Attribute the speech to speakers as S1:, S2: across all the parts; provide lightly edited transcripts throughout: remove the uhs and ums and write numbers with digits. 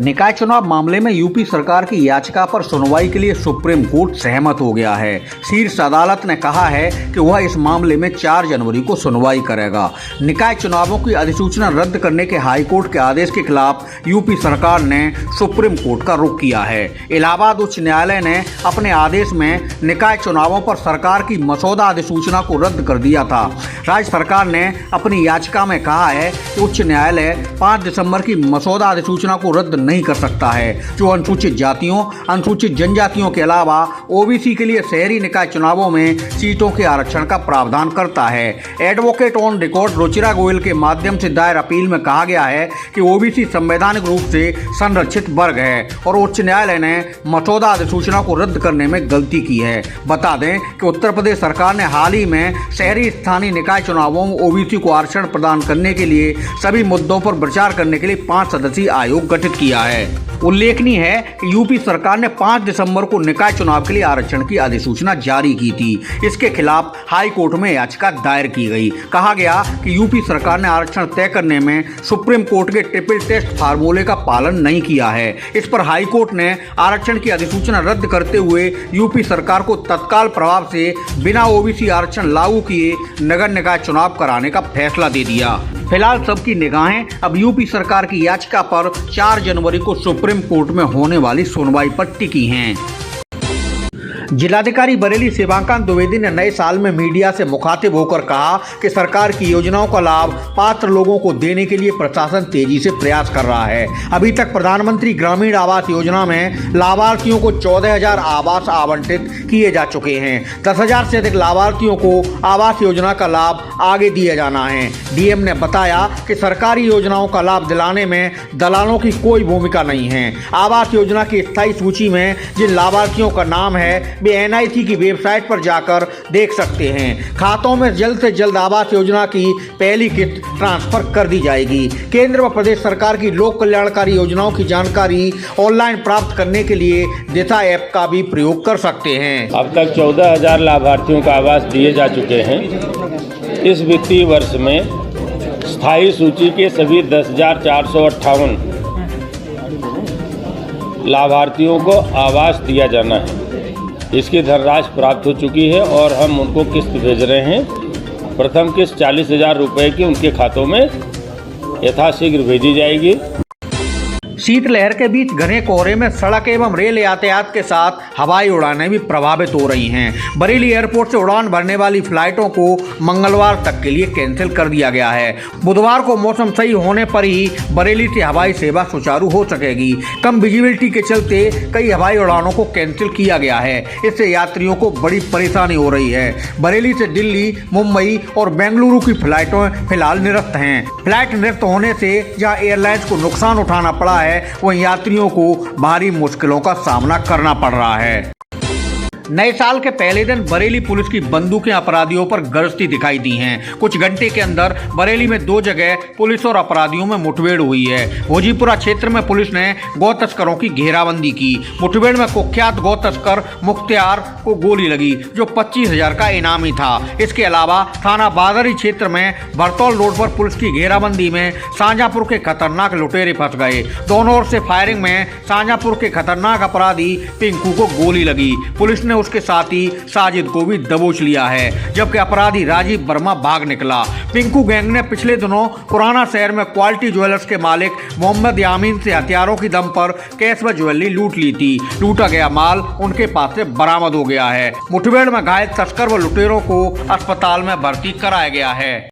S1: निकाय चुनाव मामले में यूपी सरकार की याचिका पर सुनवाई के लिए सुप्रीम कोर्ट सहमत हो गया है। शीर्ष अदालत ने कहा है कि वह इस मामले में 4 जनवरी को सुनवाई करेगा। निकाय चुनावों की अधिसूचना रद्द करने के हाईकोर्ट के आदेश के खिलाफ यूपी सरकार ने सुप्रीम कोर्ट का रुख किया है। इलाहाबाद उच्च न्यायालय ने अपने आदेश में निकाय चुनावों पर सरकार की मसौदा अधिसूचना को रद्द कर दिया था। राज्य सरकार ने अपनी याचिका में कहा है कि उच्च न्यायालय 5 दिसंबर की मसौदा अधिसूचना को रद्द नहीं कर सकता है, जो अनुसूचित जातियों, अनुसूचित जनजातियों के अलावा ओबीसी के लिए शहरी निकाय चुनावों में सीटों के आरक्षण का प्रावधान करता है। Advocate on record Ruchira Goyal के माध्यम से दायर अपील में कहा गया है कि ओबीसी संवैधानिक रूप से संरक्षित वर्ग है और उच्च न्यायालय ने मसौदा अधिसूचना को रद्द करने में गलती की है। बता दें कि उत्तर प्रदेश सरकार ने हाल ही में शहरी स्थानीय निकाय चुनावों में ओबीसी को आरक्षण प्रदान करने के लिए सभी मुद्दों पर विचार करने के लिए 5 सदस्यीय आयोग गठित किया है। उल्लेखनीय है कि यूपी सरकार ने 5 दिसंबर को निकाय चुनाव के लिए आरक्षण की अधिसूचना जारी की थी। इसके खिलाफ हाई कोर्ट में याचिका दायर की गई। कहा गया कि यूपी सरकार ने आरक्षण तय करने में सुप्रीम कोर्ट के ट्रिपल टेस्ट फार्मूले का पालन नहीं किया है। इस पर हाई कोर्ट ने आरक्षण की अधिसूचना रद्द करते हुए यूपी सरकार को तत्काल प्रभाव से बिना ओबीसी आरक्षण लागू किए नगर निकाय चुनाव कराने का फैसला दे दिया। फिलहाल सबकी निगाहें अब यूपी सरकार की याचिका पर 4 जनवरी को सुप्रीम कोर्ट में होने वाली सुनवाई पर टिकी हैं। जिलाधिकारी बरेली शिवांकांत द्विवेदी ने नए साल में मीडिया से मुखातिब होकर कहा कि सरकार की योजनाओं का लाभ पात्र लोगों को देने के लिए प्रशासन तेजी से प्रयास कर रहा है। अभी तक प्रधानमंत्री ग्रामीण आवास योजना में लाभार्थियों को 14,000 आवास आवंटित किए जा चुके हैं। 10,000 से अधिक लाभार्थियों को आवास योजना का लाभ आगे दिया जाना है। डीएम ने बताया कि सरकारी योजनाओं का लाभ दिलाने में दलालों की कोई भूमिका नहीं है। आवास योजना की स्थायी सूची में जिन लाभार्थियों का नाम है वे एनआईसी की वेबसाइट पर जाकर देख सकते हैं। खातों में जल्द से जल्द आवास योजना की पहली किस्त ट्रांसफर कर दी जाएगी। केंद्र व प्रदेश सरकार की लोक कल्याणकारी योजनाओं की जानकारी ऑनलाइन प्राप्त करने के लिए दिशा ऐप का भी प्रयोग कर सकते हैं।
S2: अब तक 14,000 लाभार्थियों को आवास दिए जा चुके हैं। इस वित्तीय वर्ष में स्थायी सूची के सभी 10,458 लाभार्थियों को आवास दिया जाना है। इसकी धनराशि प्राप्त हो चुकी है और हम उनको किस्त भेज रहे हैं। प्रथम किस्त 40,000 रुपये की उनके खातों में यथाशीघ्र भेजी जाएगी।
S1: शीतलहर के बीच घने कोहरे में सड़क एवं रेल यातायात के साथ हवाई उड़ानें भी प्रभावित हो रही हैं। बरेली एयरपोर्ट से उड़ान भरने वाली फ्लाइटों को मंगलवार तक के लिए कैंसिल कर दिया गया है। बुधवार को मौसम सही होने पर ही बरेली से हवाई सेवा सुचारू हो सकेगी। कम विजिबिलिटी के चलते कई हवाई उड़ानों को कैंसिल किया गया है। इससे यात्रियों को बड़ी परेशानी हो रही है। बरेली से दिल्ली, मुंबई और बेंगलुरु की फ्लाइटें फिलहाल निरस्त हैं। फ्लाइट निरस्त होने से जहां एयरलाइंस को नुकसान उठाना पड़ा है, वहीं यात्रियों को भारी मुश्किलों का सामना करना पड़ रहा है। नए साल के पहले दिन बरेली पुलिस की बंदूकें अपराधियों पर गश्ती दिखाई दी हैं। कुछ घंटे के अंदर बरेली में 2 जगह पुलिस और अपराधियों में मुठभेड़ हुई है। भोजीपुरा क्षेत्र में पुलिस ने गौ तस्करों की घेराबंदी की। मुठभेड़ में कुख्यात गौ तस्कर मुख्तियार को गोली लगी, जो 25,000 का इनामी था। इसके अलावा थाना बादरी क्षेत्र में भरतौल रोड पर पुलिस की घेराबंदी में शाहजहांपुर के खतरनाक लुटेरे फंस गए। दोनों ओर से फायरिंग में शाहजहांपुर के खतरनाक अपराधी पिंकू को गोली लगी। पुलिस ने उसके साथी साजिद को भी दबोच लिया है, जबकि अपराधी राजीव वर्मा भाग निकला। पिंकू गैंग ने पिछले दिनों पुराना शहर में क्वालिटी ज्वेलर्स के मालिक मोहम्मद यामीन से हथियारों की दम पर कैश व ज्वेलरी लूट ली थी। लूटा गया माल उनके पास से बरामद हो गया है। मुठभेड़ में घायल तस्कर व लुटेरों को अस्पताल में भर्ती कराया गया है।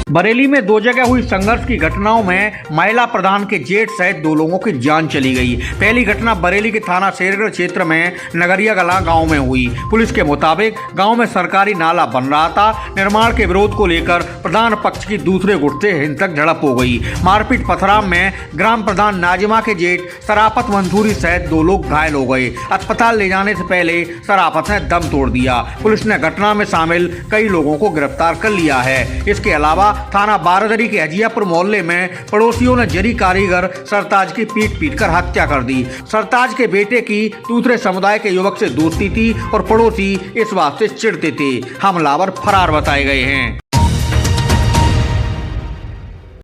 S1: बरेली में 2 जगह हुई संघर्ष की घटनाओं में महिला प्रधान के जेठ सहित 2 लोगों की जान चली गई। पहली घटना बरेली के थाना शेरगढ़ क्षेत्र में नगरिया कलां गांव में हुई। पुलिस के मुताबिक गांव में सरकारी नाला बन रहा था। निर्माण के विरोध को लेकर प्रधान पक्ष की दूसरे गुट से हिंसक झड़प हो गई। मारपीट पथराव में ग्राम प्रधान नाजिमा के जेठ सराफत मंसूरी सहित 2 लोग घायल हो गए। अस्पताल ले जाने से पहले सराफत ने दम तोड़ दिया। पुलिस ने घटना में शामिल कई लोगों को गिरफ्तार कर लिया है। इसके अलावा थाना बारादरी के हजियापुर मोहल्ले में पड़ोसियों ने जरी कारीगर सरताज की पीट कर हत्या कर दी। सरताज के बेटे की दूसरे समुदाय के युवक से दोस्ती थी और पड़ोसी इस बात से चिढ़ते थे। हमलावर फरार बताए गए हैं।